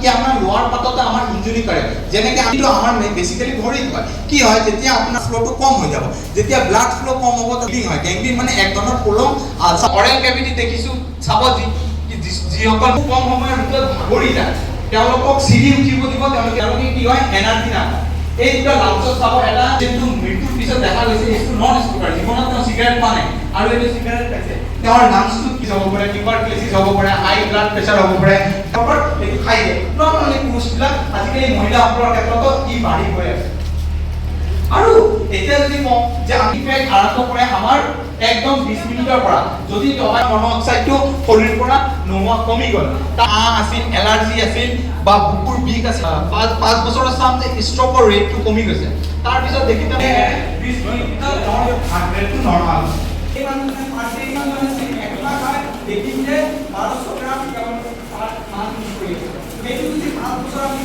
ই আমাৰ লোৱাৰ পাততে আমাৰ ইনজুৰি কৰে, যেনেকৈ আমাৰ বেচিকেলি ভৰিত হয়। কি হয়, যেতিয়া আপোনাৰ ফ্ল'টো কম হৈ যাব, যেতিয়া ব্লাড ফ্ল' কম হ'ব গেংগ্ৰিন হয়। গেংগ্ৰিন মানে এক ধৰণৰ প্ৰলং অৰেল কেভিটি দেখিছোঁ, চাব যিসকল কম সময়ৰ ভিতৰত ভাগৰি যায় তেওঁলোকক চিৰি উঠিব দিব, তেওঁলোকে কি হয় এনাৰ্জি নাপায়। এই দুটা লাঞ্চত চাব, এটা যোনটো মৃত্যুৰ পিছত দেখা গৈছে এইটো নন স্মোকাৰ, জীৱনত তেওঁ চিগাৰেট পোৱা নাই আৰু এইটো চিগাৰেট খাইছে, তেওঁৰ লাঞ্চটো কি হ'ব পাৰে, টিউবাৰকুলোচিছ হ'ব পাৰে, হাই ব্লাড প্ৰেছাৰ হ'ব পাৰে, এইটো খাই দিয়ে। নট অনলি পুৰুষবিলাক, আজিকালি মহিলাসকলৰ ক্ষেত্ৰতো ই বাঢ়ি গৈ আছে। আৰু এতিয়া যদি কওঁ যে আমি ইফেক্ট আৰম্ভ কৰে আমাৰ একদম 20 মিনিটৰ পৰা, যদি টবাক মনঅক্সাইডটো শৰীৰৰ পৰা নোহোৱা কমি গ'ল, আছিল এলাৰ্জি আছিল বা বুকুৰ বিষ আছিল, 5 বছৰৰ চাম যে ষ্ট্ৰকৰ ৰেটটো কমি গৈছে। তাৰপিছত দেখি 20 মিনিটৰ হাৰ্টটো নৰ্মাল। এই মানুহে পাৰ্টি মানে একলা খায় দেখি যে 1200 গ্ৰাম মান কৰি আছে। সেইটো যদি 5 বছৰ আমি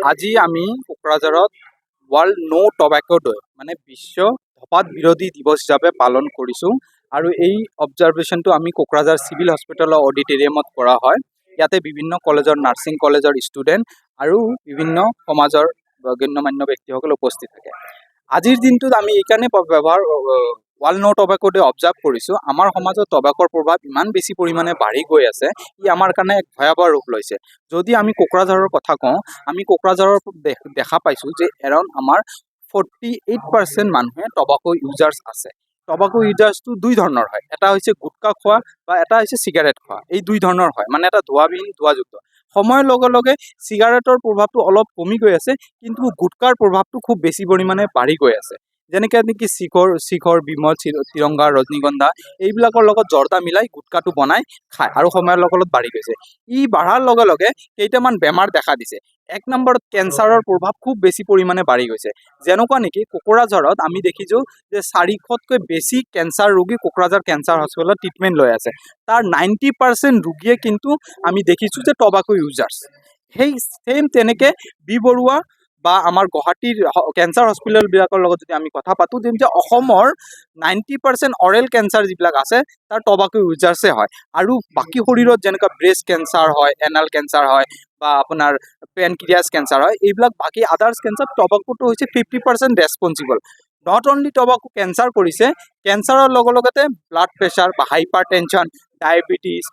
আজি আমি কোকৰাঝাৰত ৱৰ্ল্ড নো টবেকো ডে মানে বিশ্ব ধঁপাত বিৰোধী দিৱস হিচাপে পালন কৰিছোঁ। আৰু এই অবজাৰভেশ্যনটো আমি কোকৰাঝাৰ চিভিল হস্পিটেলৰ অডিটৰিয়ামত কৰা হয়। ইয়াতে বিভিন্ন কলেজৰ নাৰ্ছিং কলেজৰ ষ্টুডেণ্ট আৰু বিভিন্ন সমাজৰ গণ্যমান্য ব্যক্তিসকল উপস্থিত থাকে। আজিৰ দিনটোত আমি এইকাৰণে ৱৰ্ল্ড নো টবেকো ডে অবজাৰ্ভ কৰিছোঁ। আমাৰ সমাজত টবেকৰ প্ৰভাৱ ইমান বেছি পৰিমাণে বাঢ়ি গৈ আছে, ই আমাৰ কাৰণে এক ভয়াৱহ ৰূপ লৈছে। যদি আমি কোকৰাঝাৰৰ কথা কওঁ, আমি কোকৰাঝাৰৰ দেখা পাইছোঁ যে এৰাউণ্ড আমাৰ 48% মানুহে টবাকো ইউজাৰ্ছ আছে। টবাকো ইউজাৰ্ছটো দুই ধৰণৰ হয়, এটা হৈছে গুটখা খোৱা বা এটা হৈছে চিগাৰেট খোৱা। এই দুই ধৰণৰ হয়, মানে এটা ধোঁৱাবিহীন ধোঁৱাযুক্ত। সময়ৰ লগে লগে চিগাৰেটৰ প্ৰভাৱটো অলপ কমি গৈ আছে, কিন্তু গুটকাৰ প্ৰভাৱটো খুব বেছি পৰিমাণে বাঢ়ি গৈ আছে। যেনেকৈ নেকি শিখৰ, বিমল, তিৰংগা, ৰজনীগন্ধা এইবিলাকৰ লগত জৰ্দা মিলাই গুটকাটো বনাই খায় আৰু সময়ৰ লগত বাঢ়ি গৈছে। ই বাঢ়াৰ লগে লগে কেইটামান বেমাৰ দেখা দিছে। এক নম্বৰত কেঞ্চাৰৰ প্ৰভাৱ খুব বেছি পৰিমাণে বাঢ়ি গৈছে। যেনেকুৱা নেকি কোকৰাঝাৰত আমি দেখিছোঁ যে 400তকৈ বেছি কেঞ্চাৰ ৰোগী কোকৰাঝাৰ কেঞ্চাৰ হস্পিটেলত ট্ৰিটমেণ্ট লৈ আছে। তাৰ 90% ৰোগীয়ে কিন্তু আমি দেখিছোঁ যে টবাকো ইউজাৰ্ছ। সেই ছেইম তেনেকৈ বি বৰুৱা বা আমাৰ গুৱাহাটীৰ কেঞ্চাৰ হস্পিটেলবিলাকৰ লগত যদি আমি কথা পাতোঁ, তেন্তে অসমৰ 90% অৰেল কেঞ্চাৰ যিবিলাক আছে তাৰ টবাকো ইউজাৰ্ছে হয়। আৰু বাকী শৰীৰত যেনেকুৱা ব্ৰেষ্ট কেঞ্চাৰ হয়, এনাল কেঞ্চাৰ হয় বা আপোনাৰ পেনক্ৰিয়াছ কেঞ্চাৰ হয়, এইবিলাক বাকী আদাৰ্ছ কেঞ্চাৰ টবাকোটো হৈছে 50% responsible. Not only tobacco cancer কৰিছে, কেঞ্চাৰৰ লগে লগতে ব্লাড প্ৰেছাৰ বা হাইপাৰ টেনশ্যন, ডায়েবেটিছ,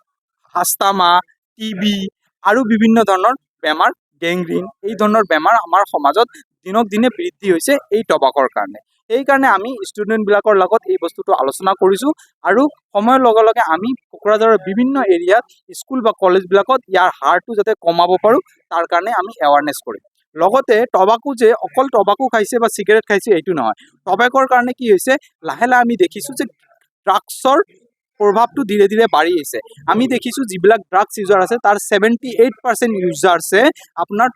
আস্থামা, টিবি আৰু বিভিন্ন ধৰণৰ বেমাৰ, গেংগ্ৰিন, এই ধৰণৰ বেমাৰ আমাৰ সমাজত দিনক দিনে বৃদ্ধি হৈছে এই টবাকৰ কাৰণে। সেইকাৰণে আমি ষ্টুডেণ্টবিলাকৰ লগত এই বস্তুটো আলোচনা কৰিছোঁ আৰু সময়ৰ লগে লগে আমি কোকৰাঝাৰৰ বিভিন্ন এৰিয়াত স্কুল বা কলেজবিলাকত ইয়াৰ হাৰটো যাতে কমাব পাৰোঁ, তাৰ কাৰণে আমি এৱাৰনেছ কৰিম। লগতে টবাকো যে অকল টবাকো খাইছে বা চিগাৰেট খাইছে এইটো নহয়, টবেকৰ কাৰণে কি হৈছে, লাহে লাহে আমি দেখিছোঁ যে ড্ৰাগছৰ প্ৰভাৱটো ধীৰে ধীৰে বাঢ়ি আহিছে। আমি দেখিছোঁ যিবিলাক ড্ৰাগছ ইউজাৰ আছে তাৰ 78% ইউজাৰ্ছে আপোনাৰ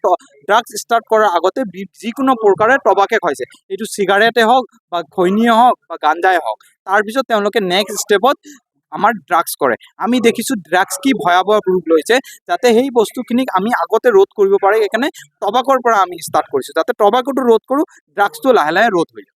ড্ৰাগছ ষ্টাৰ্ট কৰাৰ আগতে যিকোনো প্ৰকাৰে টবাকে খাইছে, এইটো চিগাৰেটে হওক বা খৈনীয়ে হওক বা গাঞ্জাই হওক। তাৰপিছত তেওঁলোকে নেক্সট ষ্টেপত আমাৰ ড্ৰাগছ কৰে। আমি দেখিছোঁ ড্ৰাগছ কি ভয়াৱহ ৰূপ লৈছে, যাতে সেই বস্তুখিনিক আমি আগতে ৰোধ কৰিব পাৰে। সেইকাৰণে টবাকৰ পৰা আমি ষ্টাৰ্ট কৰিছোঁ, যাতে টবাকোটো ৰোধ কৰোঁ, ড্ৰাগছটো লাহে লাহে ৰোধ হৈ যায়।